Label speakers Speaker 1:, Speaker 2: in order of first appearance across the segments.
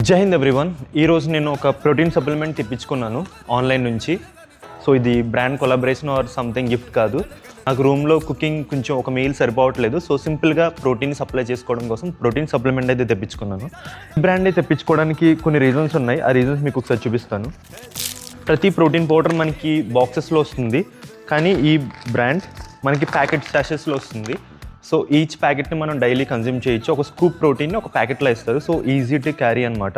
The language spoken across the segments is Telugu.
Speaker 1: జై హింద్ ఎవ్రీవన్. ఈరోజు నేను ఒక ప్రోటీన్ సప్లిమెంట్ తెప్పించుకున్నాను ఆన్లైన్ నుంచి. సో ఇది brand collaboration or something gift కాదు. నాకు రూమ్లో కుకింగ్ కొంచెం ఒక మీల్ సరిపోవట్లేదు. సో సింపుల్గా ప్రోటీన్ సప్లై చేసుకోవడం కోసం ప్రోటీన్ సప్లిమెంట్ అయితే తెప్పించుకున్నాను. ఈ బ్రాండ్ అయితే తెప్పించుకోవడానికి కొన్ని రీజన్స్ ఉన్నాయి. ఆ రీజన్స్ మీకు ఒకసారి చూపిస్తాను. ప్రతి ప్రోటీన్ పౌడర్ మనకి బాక్సెస్లో వస్తుంది, కానీ ఈ బ్రాండ్ మనకి ప్యాకెట్ స్టాషెస్లో వస్తుంది. సో ఈచ్ ప్యాకెట్ని మనం డైలీ కన్జ్యూమ్ చేయొచ్చు. ఒక స్కూప్ ప్రోటీన్ని ఒక ప్యాకెట్లో ఇస్తారు. సో ఈజీ టు క్యారీ అనమాట.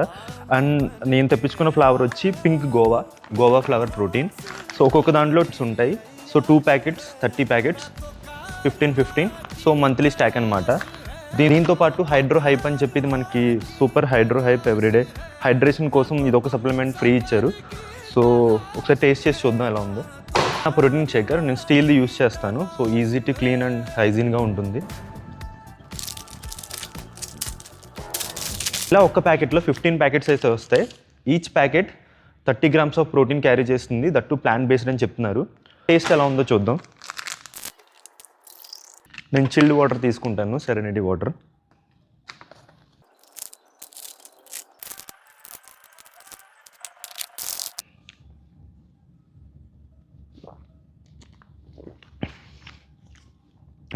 Speaker 1: అండ్ నేను తెప్పించుకున్న ఫ్లేవర్ వచ్చి pink guava flavour protein. So ఒక్కొక్క దాంట్లో ఉంటాయి. So 2 packets 30 packets 15. So monthly stock అనమాట. దీంతో పాటు హైడ్రో హైప్ అని చెప్పి మనకి super hydro hype everyday hydration కోసం ఇది ఒక సప్లిమెంట్ ఫ్రీ ఇచ్చారు. సో ఒకసారి టేస్ట్ చేసి చూద్దాం ఎలా ఉందో. నా ప్రోటీన్ షేకర్ నేను స్టీల్ది యూస్ చేస్తాను. So easy to clean and హైజీన్గా ఉంటుంది. ఇలా ఒక్క ప్యాకెట్లో 15 ప్యాకెట్స్ అయితే వస్తాయి. Each packet 30 grams of protein carry చేస్తుంది. దట్టు ప్లాంట్ బేస్డ్ అని చెప్తున్నారు. టేస్ట్ ఎలా ఉందో చూద్దాం. నేను చిల్డ్ వాటర్ తీసుకుంటాను, సెరెనిటీ వాటర్.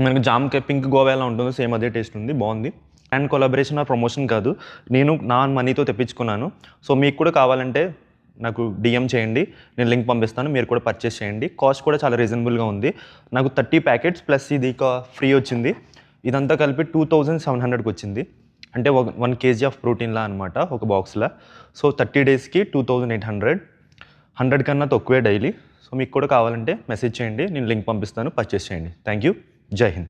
Speaker 1: మనకి జామ్కాయ పింక్ గోవా ఎలా ఉంటుందో సేమ్ అదే టేస్ట్ ఉంది, బాగుంది. అండ్ కొలాబరేషన్ ఆర్ ప్రమోషన్ కాదు, నేను నా మనీతో తెప్పించుకున్నాను. సో మీకు కూడా కావాలంటే నాకు డిఎం చేయండి, నేను లింక్ పంపిస్తాను, మీరు కూడా పర్చేస్ చేయండి. కాస్ట్ కూడా చాలా రీజనబుల్గా ఉంది. నాకు 30 ప్యాకెట్స్ ప్లస్ ఇది ఫ్రీ వచ్చింది. ఇదంతా కలిపి 2700కి వచ్చింది. అంటే 1 kg ఆఫ్ ప్రోటీన్లా అనమాట ఒక బాక్స్లో. సో 30 daysకి 2800, 100 కన్నా తక్కువే డైలీ. సో మీకు కూడా కావాలంటే మెసేజ్ చేయండి, నేను లింక్ పంపిస్తాను, పర్చేస్ చేయండి. Thank you. జై హింద్.